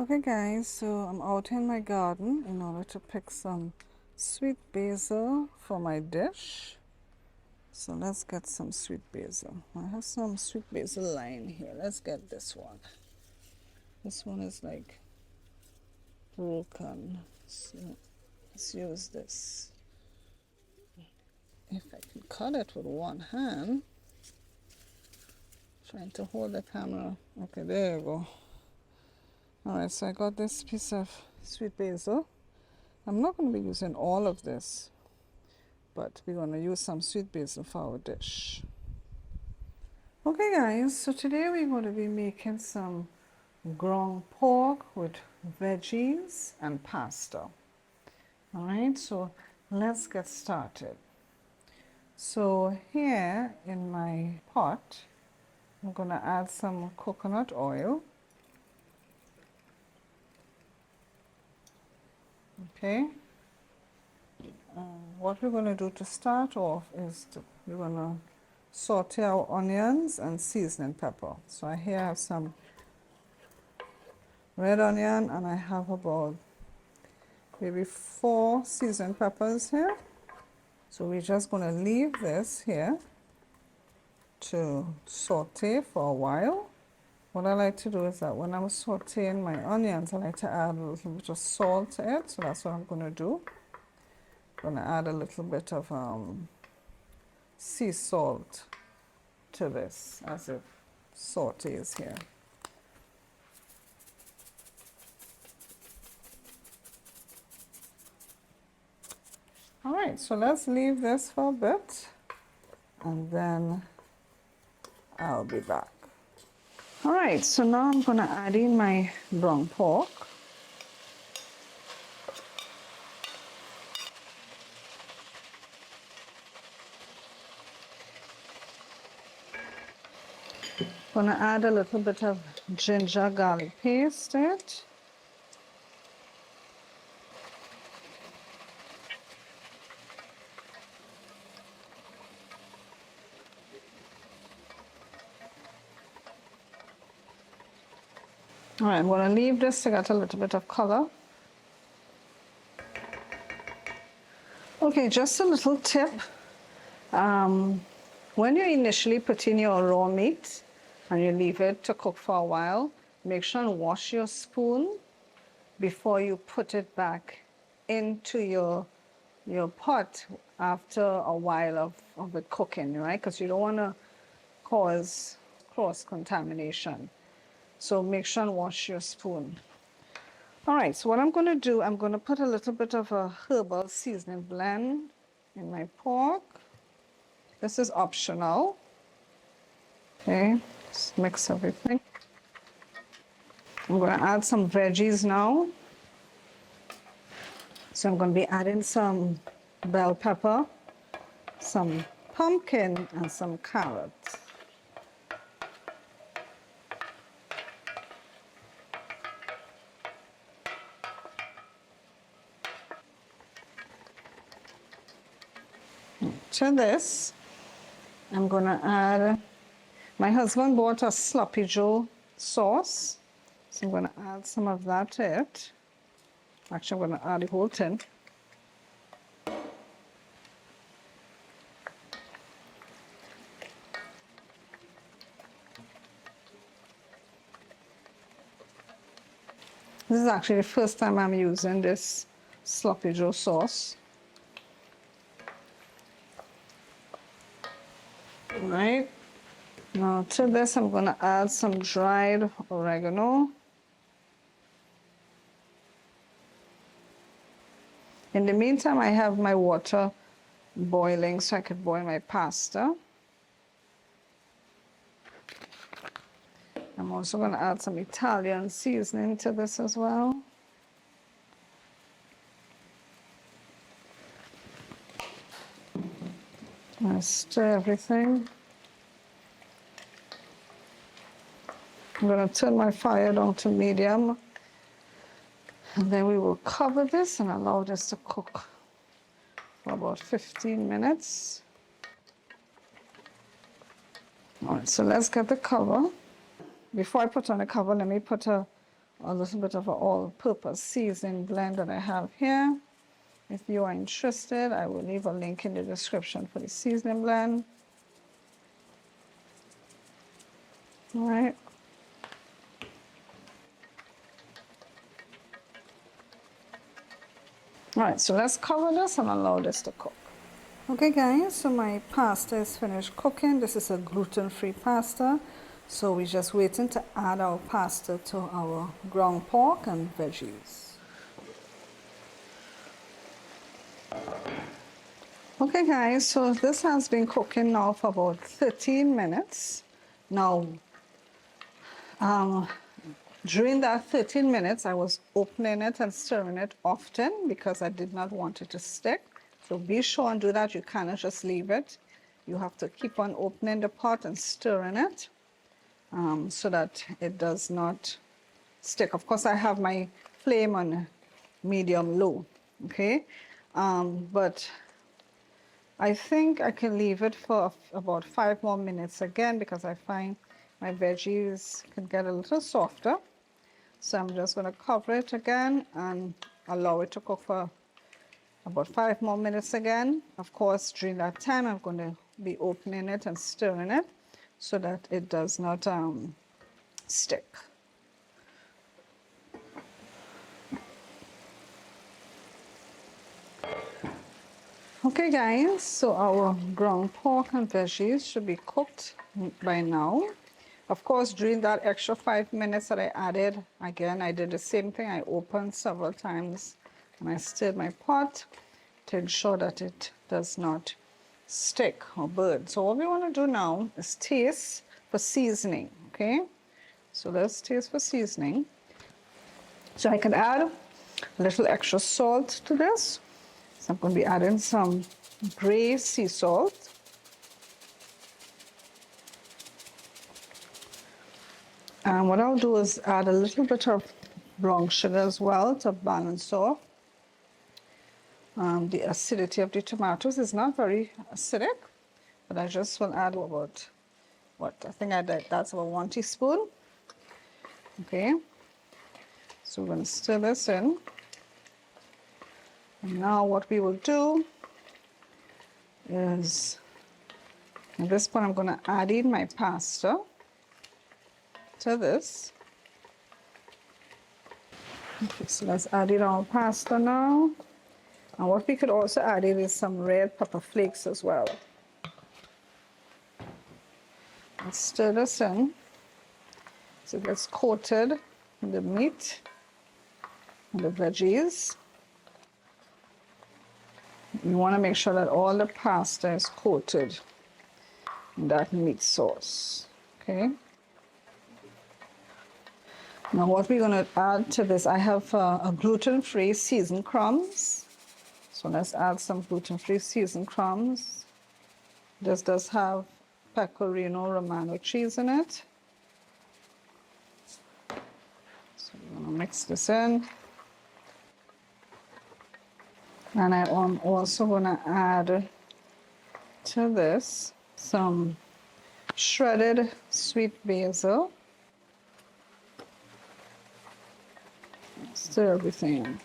Okay guys, so I'm out in my garden in order to pick some sweet basil for my dish. So let's get some sweet basil. I have some sweet basil lying here. Let's get this one. This one is like broken. So let's use this. If I can cut it with one hand. Trying to hold the camera. Okay, there you go. Alright, so I got this piece of sweet basil. I'm not going to be using all of this, but we're going to use some sweet basil for our dish. Okay guys, so today we're going to be making some ground pork with veggies and pasta. Alright, so let's get started. So here in my pot, I'm going to add some coconut oil. Okay, what we're going to do to start off is we're going to saute our onions and seasoning pepper. So here I have some red onion and I have about maybe 4 seasoned peppers here. So we're just going to leave this here to saute for a while. What I like to do is that when I'm sauteing my onions, I like to add a little bit of salt to it. So that's what I'm going to do. I'm going to add a little bit of sea salt to this as it sautés here. Alright, so let's leave this for a bit and then I'll be back. Alright, so now I'm going to add in my brown pork. Going to add a little bit of ginger garlic paste to it. Alright, I'm going to leave this to get a little bit of color. Okay, just a little tip. When you initially put in your raw meat and you leave it to cook for a while, make sure and wash your spoon before you put it back into your pot after a while of it cooking, right? Because you don't want to cause cross-contamination. So make sure and wash your spoon. All right, so what I'm going to do, I'm going to put a little bit of a herbal seasoning blend in my pork. This is optional. Okay, just mix everything. I'm going to add some veggies now. So I'm going to be adding some bell pepper, some pumpkin, and some carrots. To this, I'm going to add, my husband bought a Sloppy Joe sauce, so I'm going to add some of that to it. Actually, I'm going to add the whole tin. This is actually the first time I'm using this Sloppy Joe sauce. Right, now to this I'm going to add some dried oregano. In the meantime, I have my water boiling so I could boil my pasta. I'm also going to add some Italian seasoning to this as well. I stir everything. I'm going to turn my fire down to medium, and then we will cover this and allow this to cook for about 15 minutes. All right, so let's get the cover. Before I put on the cover, let me put a a little bit of an all-purpose seasoning blend that I have here. If you are interested, I will leave a link in the description for the seasoning blend. All right. All right, so let's cover this and allow this to cook. Okay guys, so my pasta is finished cooking. This is a gluten-free pasta. So we're just waiting to add our pasta to our ground pork and veggies. Okay guys, so this has been cooking now for about 13 minutes. Now, during that 13 minutes, I was opening it and stirring it often because I did not want it to stick. So be sure and do that. You cannot just leave it. You have to keep on opening the pot and stirring it so that it does not stick. Of course, I have my flame on medium-low, okay? But I think I can leave it for about 5 more minutes again because I find my veggies can get a little softer. So I'm just going to cover it again and allow it to cook for about 5 more minutes again. Of course, during that time, I'm going to be opening it and stirring it so that it does not stick. Okay guys, so our ground pork and veggies should be cooked by now. Of course, during that extra 5 minutes that I added, again, I did the same thing. I opened several times and I stirred my pot to ensure that it does not stick or burn. So what we want to do now is taste for seasoning, okay? So let's taste for seasoning. So I can add a little extra salt to this. So I'm going to be adding some gray sea salt. And what I'll do is add a little bit of brown sugar as well to balance off the acidity of the tomatoes. Is not very acidic, but I just will add about, I think that's about 1 teaspoon. Okay, so we're going to stir this in. And now what we will do is, at this point I'm going to add in my pasta to this. Okay, so let's add in our pasta now. And what we could also add in is some red pepper flakes as well. Let's stir this in so it gets coated in the meat and the veggies. We want to make sure that all the pasta is coated in that meat sauce, okay? Now what we're going to add to this, I have a gluten-free seasoned crumbs. So let's add some gluten-free seasoned crumbs. This does have pecorino romano cheese in it. So we're going to mix this in. And I am also going to add to this some shredded sweet basil. Stir everything in.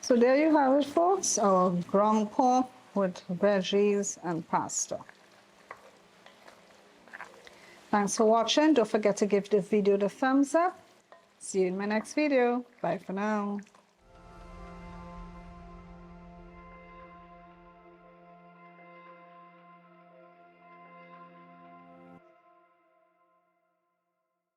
So there you have it, folks, our ground pork with veggies and pasta. Thanks for watching. Don't forget to give this video the thumbs up. See you in my next video. Bye for now.